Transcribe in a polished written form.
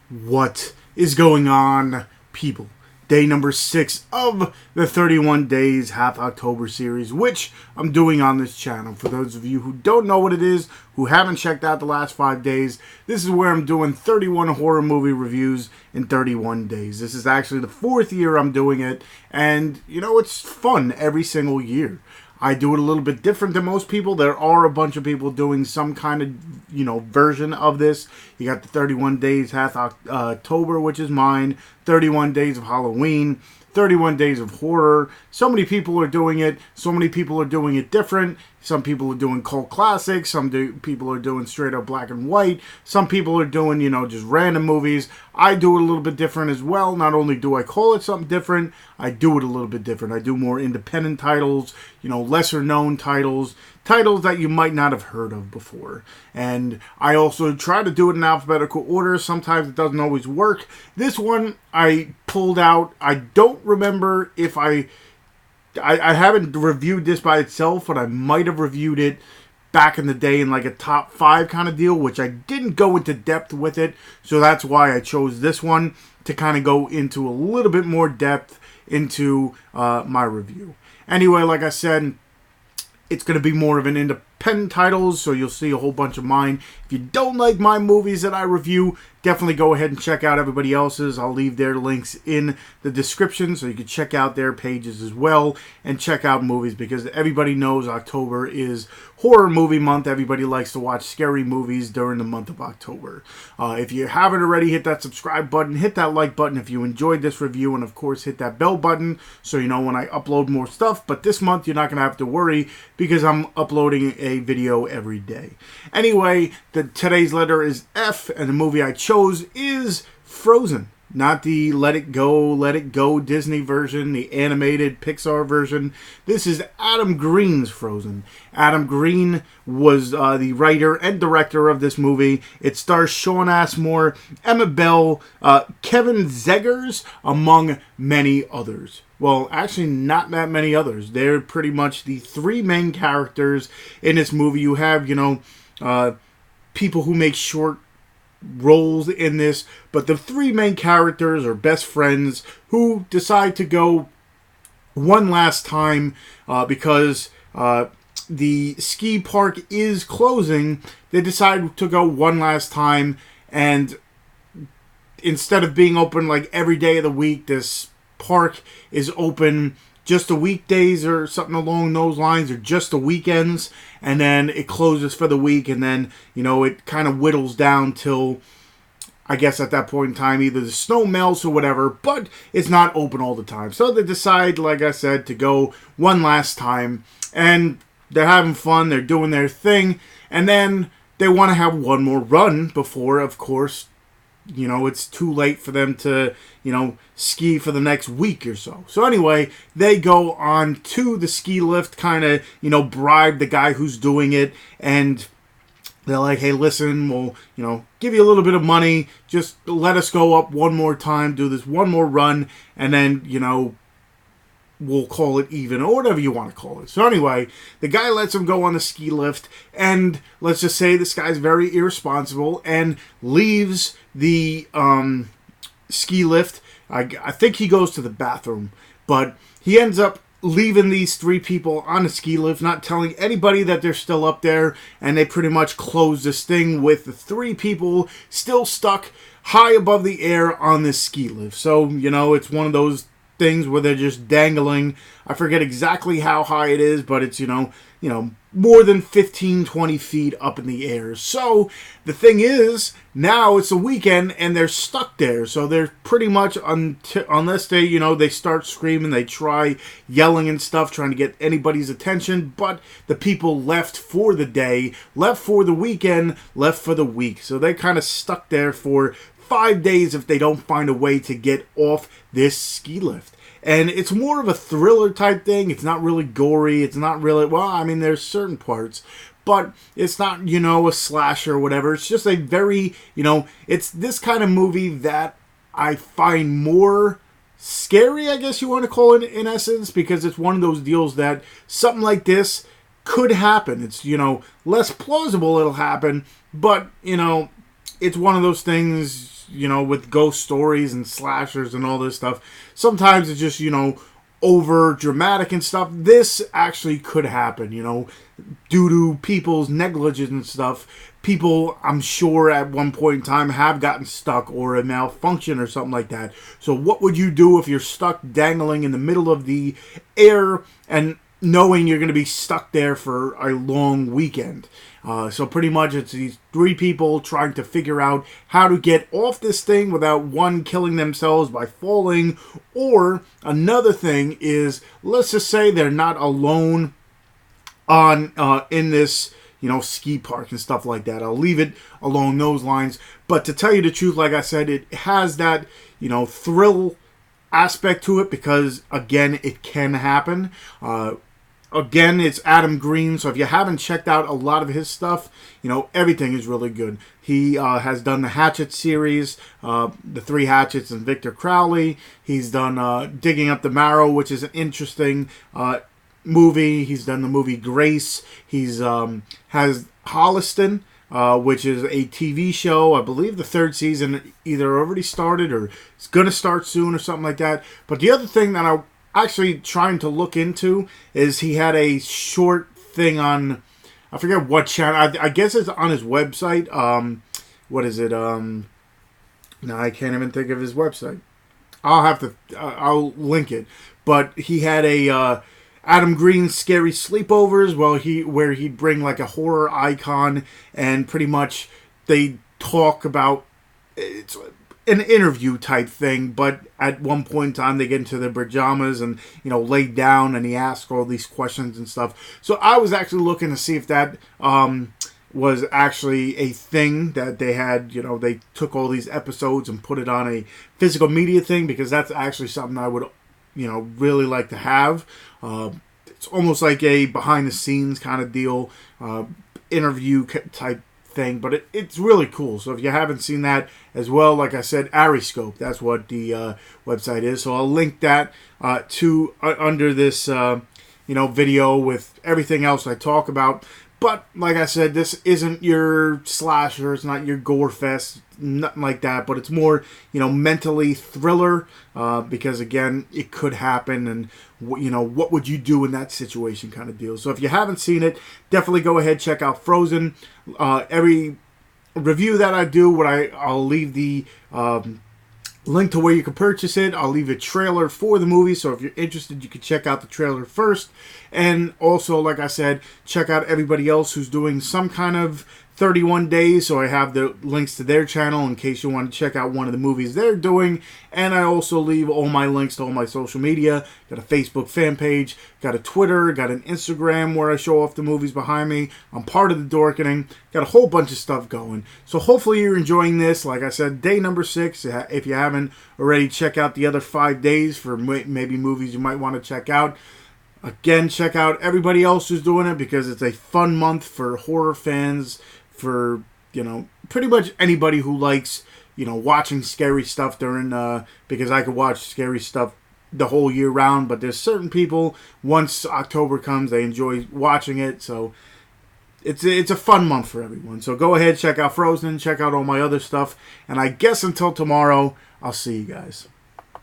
What is going on, people? Day number 6 of the 31 Days Half October series, which I'm doing on this channel. For those of you who don't know what it is, who haven't checked out the last 5 days, this is where I'm doing 31 horror movie reviews in 31 days. This is actually the 4th year I'm doing it, and, you know, it's fun every single year. I do it a little bit different than most people. There are a bunch of people doing some kind of, version of this. You got the 31 Days Half October, which is mine. 31 Days of Halloween. 31 Days of Horror. So many people are doing it. So many people are doing it different. Some people are doing cult classics. People are doing straight up black and white. Some people are doing, just random movies. I do it a little bit different as well. Not only do I call it something different, I do it a little bit different. I do more independent titles, lesser known titles that you might not have heard of before. And I also try to do it in alphabetical order. Sometimes it doesn't always work. This one I pulled out. I don't remember if I haven't reviewed this by itself, but I might have reviewed it back in the day in like a top 5 kind of deal, which I didn't go into depth with it. So that's why I chose this one to kind of go into a little bit more depth into my review. Anyway, like I said, it's going to be more of an independent titles, so you'll see a whole bunch of mine. If you don't like my movies that I review, definitely go ahead and check out everybody else's. I'll leave their links in the description so you can check out their pages as well and check out movies, because everybody knows October is horror movie month. Everybody likes to watch scary movies during the month of October. If you haven't already, hit that subscribe button, hit that like button if you enjoyed this review, and of course hit that bell button so you know when I upload more stuff. But this month you're not going to have to worry because I'm uploading a video every day. Anyway, today's letter is F, and the movie I chose is Frozen. Not the Let It Go Disney version, the animated Pixar version. This is Adam Green's Frozen. Adam Green was the writer and director of this movie. It stars Shawn Ashmore, Emma Bell, Kevin Zegers, among many others. Well, actually, not that many others. They're pretty much the 3 main characters in this movie. You have, people who make short roles in this, but the 3 main characters are best friends who decide to go one last time because the ski park is closing. They decide to go one last time, and instead of being open like every day of the week, this park is open just the weekdays or something along those lines, or just the weekends, and then it closes for the week, and then, it kind of whittles down till, I guess at that point in time, either the snow melts or whatever, but it's not open all the time. So they decide, like I said, to go one last time, and they're having fun, they're doing their thing, and then they want to have one more run before, of course, it's too late for them to, ski for the next week or so. So anyway, they go on to the ski lift, kind of, bribe the guy who's doing it, and they're like, hey, listen, we'll, give you a little bit of money, just let us go up one more time, do this one more run, and then, we'll call it even, or whatever you want to call it. So anyway, the guy lets him go on the ski lift, and let's just say this guy's very irresponsible and leaves the ski lift. I think he goes to the bathroom, but he ends up leaving these 3 people on a ski lift, not telling anybody that they're still up there, and they pretty much close this thing with the 3 people still stuck high above the air on this ski lift. So, it's one of those things where they're just dangling. I forget exactly how high it is, but it's, more than 15-20 feet up in the air. So the thing is, now it's a weekend and they're stuck there. So they're pretty much, unless they, they start screaming, they try yelling and stuff, trying to get anybody's attention. But the people left for the day, left for the weekend, left for the week. So they're kind of stuck there for 5 days if they don't find a way to get off this ski lift. And it's more of a thriller type thing. It's not really gory. It's not really, well, I mean, there's certain parts, but it's not, a slasher or whatever. It's just a very, it's this kind of movie that I find more scary, I guess you want to call it, in essence, because it's one of those deals that something like this could happen. It's, less plausible it'll happen, but, it's one of those things with ghost stories and slashers and all this stuff, sometimes it's just, over dramatic and stuff. This actually could happen, due to people's negligence and stuff. People, I'm sure, at one point in time have gotten stuck or a malfunction or something like that. So what would you do if you're stuck dangling in the middle of the air and knowing you're going to be stuck there for a long weekend? So pretty much it's these 3 people trying to figure out how to get off this thing without one killing themselves by falling, or another thing is, let's just say they're not alone on in this ski park and stuff like that. I'll leave it along those lines. But to tell you the truth, like I said, it has that thrill aspect to it, because again, it can happen. Again, it's Adam Green, so if you haven't checked out a lot of his stuff, everything is really good. He has done the Hatchet series, the 3 Hatchets and Victor Crowley. He's done Digging Up the Marrow, which is an interesting movie. He's done the movie Grace. He's has Holliston, which is a TV show. I believe the 3rd season either already started or it's going to start soon or something like that. But the other thing that I'm actually trying to look into is he had a short thing on, I forget what channel. I guess it's on his website. What is it? No, I can't even think of his website. I'll link it. But he had a Adam Green Scary Sleepovers, where he'd bring like a horror icon, and pretty much they talk about, it's an interview type thing, but at one point in time they get into their pajamas and lay down, and he asks all these questions and stuff. So I was actually looking to see if that was actually a thing that they had. They took all these episodes and put it on a physical media thing, because that's actually something I would really like to have. It's almost like a behind the scenes kind of deal, interview type thing, but it's really cool. So if you haven't seen that as well, like I said, Ariscope, that's what the website is. So I'll link that to under this video with everything else I talk about. But like I said, this isn't your slasher, it's not your gore fest, nothing like that, but it's more mentally thriller, because again, it could happen, and what would you do in that situation kind of deal. So if you haven't seen it, definitely go ahead, check out Frozen. Every review that I do, I'll leave the link to where you can purchase it. I'll leave a trailer for the movie, so if you're interested, you can check out the trailer first. And also, like I said, check out everybody else who's doing some kind of 31 days, so I have the links to their channel in case you want to check out one of the movies they're doing. And I also leave all my links to all my social media. Got a Facebook fan page, got a Twitter, got an Instagram where I show off the movies behind me. I'm part of the Dorkening. Got a whole bunch of stuff going. So hopefully you're enjoying this. Like I said, day number 6. If you haven't already, check out the other 5 days for maybe movies you might want to check out. Again, check out everybody else who's doing it, because it's a fun month for horror fans, for, pretty much anybody who likes, watching scary stuff during, because I could watch scary stuff the whole year round, but there's certain people, once October comes, they enjoy watching it, so it's a fun month for everyone. So go ahead, check out Frozen, check out all my other stuff, and I guess until tomorrow, I'll see you guys.